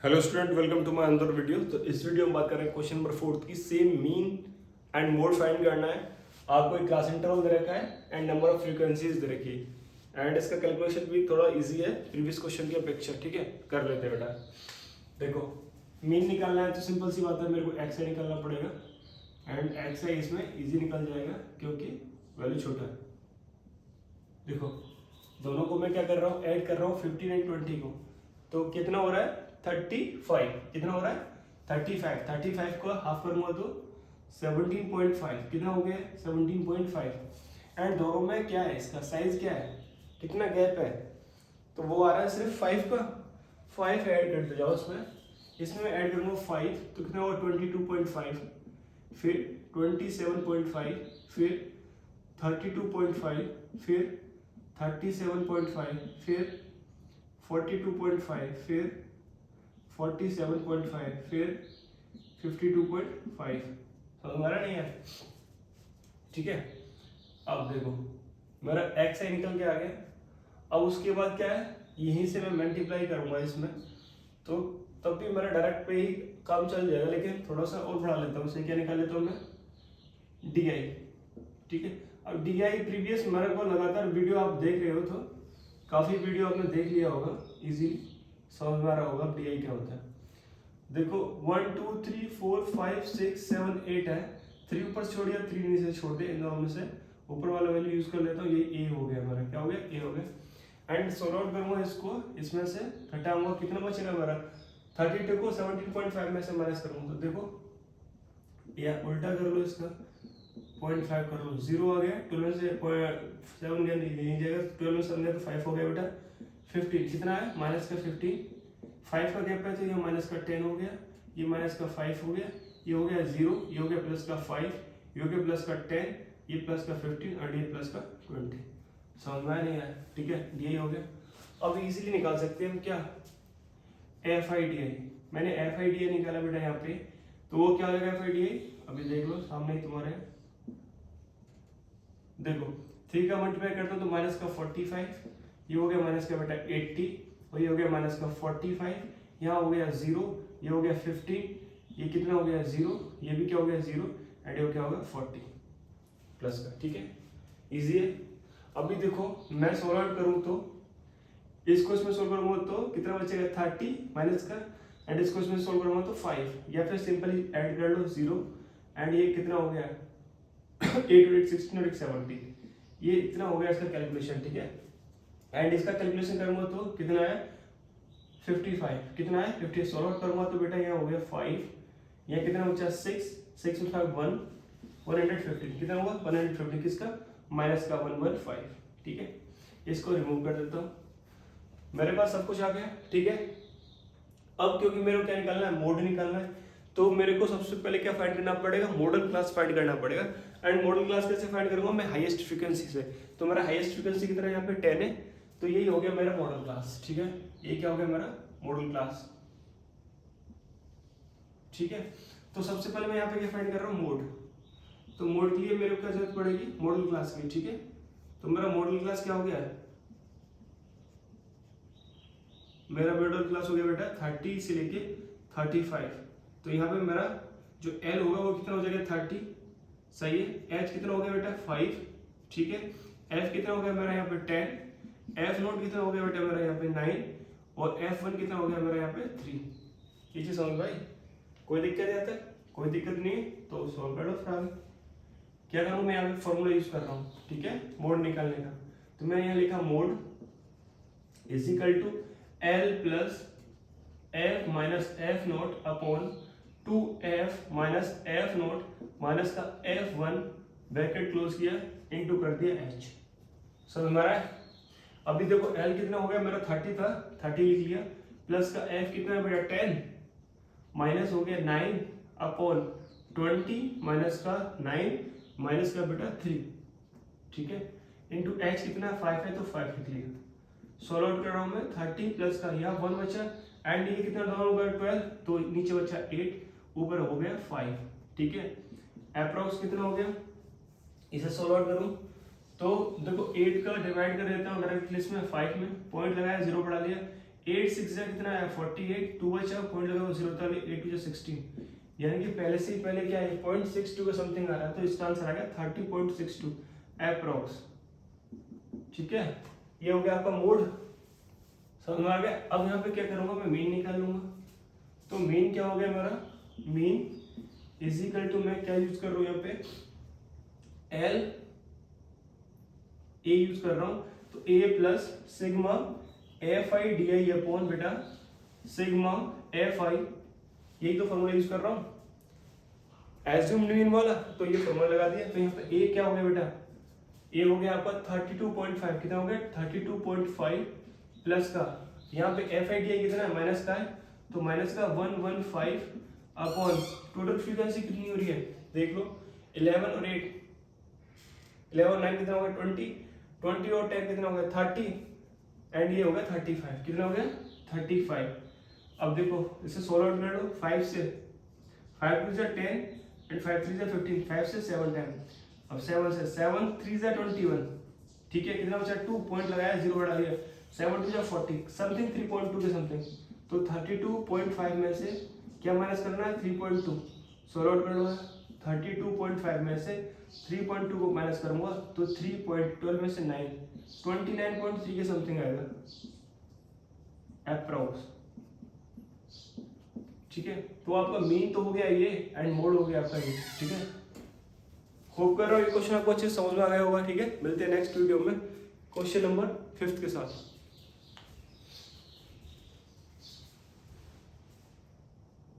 Hello student, welcome to my another video. तो इस video में बात कर रहे हैं क्वेश्चन नंबर 4 की। Same mean and mode find करना है। आपको एक क्लास इंटरवल दे रखा है एंड नंबर ऑफ फ्रीक्वेंसीज दे रखी है एंड इसका कैलकुलेशन भी थोड़ा इजी है प्रीवियस क्वेश्चन की अपेक्षा। ठीक है, कर लेते हैं बेटा। देखो, मीन निकालना है तो सिंपल सी बात है, मेरे को एक्स आई निकालना पड़ेगा एंड एक्स आई इसमें इजी निकल जाएगा क्योंकि वैल्यू छोटा है। देखो, दोनों को मैं क्या कर रहा हूँ, ऐड कर रहा हूँ 15 एंड 20 को। तो कितना हो रहा है 35। कितना हो रहा है 35 को हाफ करूंगा तो 17.5। कितना हो गया 17.5। एंड दोनों में क्या है, इसका साइज क्या है, कितना गैप है, तो वो आ रहा है सिर्फ 5 का। 5 ऐड करते जाओ इसमें मैं ऐड करूंगा 5 तो कितना होगा 22.5, फिर 27.5, फिर 32.5, फिर 37.5, फिर 42.5, फिर 47.5, फिर 52.5। समझ में आ रहा नहीं है? ठीक है, अब देखो मेरा एक्स आई निकल के आ गया। अब उसके बाद क्या है, यहीं से मैं मल्टीप्लाई करूंगा इसमें, तो तब भी मेरा डायरेक्ट पे ही काम चल जाएगा, लेकिन थोड़ा सा और बढ़ा लेता हूँ। उसे क्या निकाल लेता हूँ मैं, डी आई। ठीक है, अब डी आई प्रीवियस मेरे को लगातार वीडियो आप देख रहे हो तो काफ़ी वीडियो आपने देख लिया होगा, इजीली समझ में आ रहा होगा डी आई क्या होता है। देखो 1 2 3 4 5 6 7 8 है। 3 ऊपर छोड़ दिया, 3 नीचे छोड़ दे, इन दोनों में से ऊपर वाला वैल्यू यूज कर लेता हूँ। ये ए हो गया हमारा, क्या हो गया, ए हो गया। एंड सोल्व आउट करूंगा इसको, इसमें से घटाऊंगा, कितना बचेगा मेरा 32 को 17.5 में से माइनस करूंगा तो देखो, या उल्टा कर लो इसका, 0.5 कर लो, 0 आ गया। 12 से 7 गया, नहीं जाएगा, 12 में 7 गया तो 5 हो गया बेटा। 15 कितना है, माइनस का 15। 5 का गैप है तो ये माइनस का 10 हो गया, ये माइनस का 5 हो गया, ये हो गया 0, ये हो गया प्लस का 5, ये हो गया प्लस का 10, ये प्लस का 15 और ये प्लस का 20। समझ में नहीं आया? ठीक है, ये हो गया। अब इजीली निकाल सकते हैं हम क्या, एफ आई डी आई। मैंने एफ आई डी आई निकाला बेटा यहाँ पे, तो वो क्या हो जाएगा एफ आई डी आई, अभी देख लो सामने ही तुम्हारे। देखो 3 का मल्टीप्लाई करता हूँ तो माइनस का 45, ये हो गया माइनस का बेटा 80, और ये हो गया माइनस का 45, यहाँ हो गया 0, ये हो गया 15, ये कितना हो गया 0, ये भी क्या हो गया 0, एंड ये क्या हो गया 40 प्लस का। ठीक है, इजी है। अभी देखो मैं सोल्व आउट करूँ तो इसको इसमें सोल्व करूंगा तो कितना बचेगा 30 माइनस का, एंड इसको इसमें सोल्व करूंगा तो 5, या फिर सिंपली ऐड कर लो 0, एंड ये कितना हो गया 8 और 8 16 और 8 70, ये इतना हो गया इसका कैलकुलेशन। ठीक है, एंड इसका कैलकुलेशन करूंगा तो कितना है 55, कितना है 50। सोल्व आउट करूंगा तो बेटा यहाँ हो गया 5, यहाँ कितना बचा 6, 6 और 5 1, 150, कितना होगा 150, किसका, माइनस का 115। ठीक है, इसको रिमूव कर देता हूँ, मेरे पास सब कुछ आ गया। ठीक है, अब क्योंकि मेरे को क्या निकालना है, मोड निकालना है, तो मेरे को सबसे पहले क्या फाइंड करना पड़ेगा, मॉडल क्लास फाइंड करना पड़ेगा। एंड मॉडल क्लास कैसे फाइंड करूंगा मैं, हाईएस्ट फ्रीक्वेंसी से। तो मेरा हाईएस्ट फ्रीक्वेंसी कितना है यहाँ पे 10 है, तो यही हो गया मेरा मॉडल क्लास। ठीक है, ये क्या हो गया मेरा मॉडल क्लास। ठीक है, तो सबसे पहले मैं यहाँ पे क्या फाइंड कर रहा हूँ, मोड। तो मोड के लिए मेरे को क्या जरूरत पड़ेगी, मॉडल क्लास की। ठीक है, तो मेरा मॉडल क्लास क्या हो गया, मेरा मॉडल क्लास हो गया बेटा 30 से लेके 35। तो यहाँ पे मेरा जो L होगा वो कितना हो जाएगा 30, सही है। H कितना हो गया बेटा 5, ठीक है। F कितना हो गया मेरा यहाँ पे 10, F नोट कितना हो गया बेटा मेरा यहाँ पे 9, और F1 कितना हो गया मेरा यहाँ पे 3। ये चीज समझ भाई, कोई दिक्कत है यहाँ तक, कोई दिक्कत नहीं है तो सॉल्व कर लो। फिर क्या करूँ मैं, यहाँ पे फॉर्मूला यूज कर रहा हूँ। ठीक है, मोड निकालने का, तो मैं यहाँ लिखा mode is equal to L plus F minus F naught upon 2f minus F naught minus का f1 ब्रैकेट क्लोज किया इनटू कर दिया h। समझ में आ रहा है? अभी देखो L कितना हो गया मेरा 30 था, 30 लिख लिया, प्लस का f कितना है बेटा 10, माइनस हो गया 9 अपॉन 20 माइनस का 9 माइनस का बेटा 3। ठीक है, इनटू h कितना 5 है तो 5 लिख लिया। सॉल्व आउट कर रहा हूं मैं, 30 प्लस का यहाँ 1 बचा, एंड ये कितना डाउन हो गया 12, तो नीचे बचा 8, ऊपर हो गया 5। ठीक है, अप्रॉक्स कितना हो गया, इसे सॉल्व आउट करूं तो देखो 8 का डिवाइड कर देता हूँ डायरेक्टली इसमें 5 में, पॉइंट लगाया 0 बढ़ा लिया, 8 6 जा कितना आया 48, 2 बचा पॉइंट लगाओ 0 होता है 8 2 16, यानी कि पहले से ही पहले क्या है 0.62 का समथिंग आ रहा है, तो इसका आंसर आ गया 30.62 अप्रॉक्स। ठीक है, ये हो गया आपका मोड, समझ में आ गया। अब यहाँ पे क्या करूंगा मैं मीन निकाल लूंगा, तो मीन क्या हो गया मेरा, मीन इज इक्वल टू मैं क्या यूज कर रहा हूँ यहाँ पे एल ए यूज कर रहा हूँ, तो A plus sigma F I D I upon बेटा सिग्मा एफ आई, यही तो फॉर्मूला यूज कर रहा हूँ एज्यूम्ड मीन वाला, तो ये फॉर्मूला लगा दिया। तो यहाँ पे ए क्या हो गया बेटा, ए हो गया आपका 32.5, कितना हो गया 32.5 प्लस का यहाँ पे एफ आई डी आई कितना है माइनस का है, तो माइनस का 115 अपॉन टोटल फ्रीक्वेंसी कितनी हो रही है देख लो 11 और 8, 11 और 9 कितना हो गया 20, 20 और 10 कितना हो गया 30, एंड ये हो गया 35, कितना हो गया 35। अब देखो इसे सोल्व आउट कर लो, 5 से 5 2 10 एंड 5 3 15, 5 से 7 10, अब 7 से 7 3 21, ठीक है कितना बचा 2 पॉइंट लगाया 0 बढ़ा दिया, 7 2 40 समथिंग 3.2 के समथिंग, तो 32.5 में से क्या माइनस करना है 3.2, सोल्व आउट कर लो 32.5 में से 3.2 को माइनस करूंगा तो 3.12 में से 9 29.3 के समथिंग आएगा अप्रॉक्स। ठीक है, तो आपका मीन तो हो गया ये एंड मोड हो गया आपका ये। ठीक है, होप कर रहा हूँ ये क्वेश्चन आपको अच्छे से समझ में आ गया होगा। ठीक है, मिलते हैं नेक्स्ट वीडियो में क्वेश्चन नंबर 5 के साथ।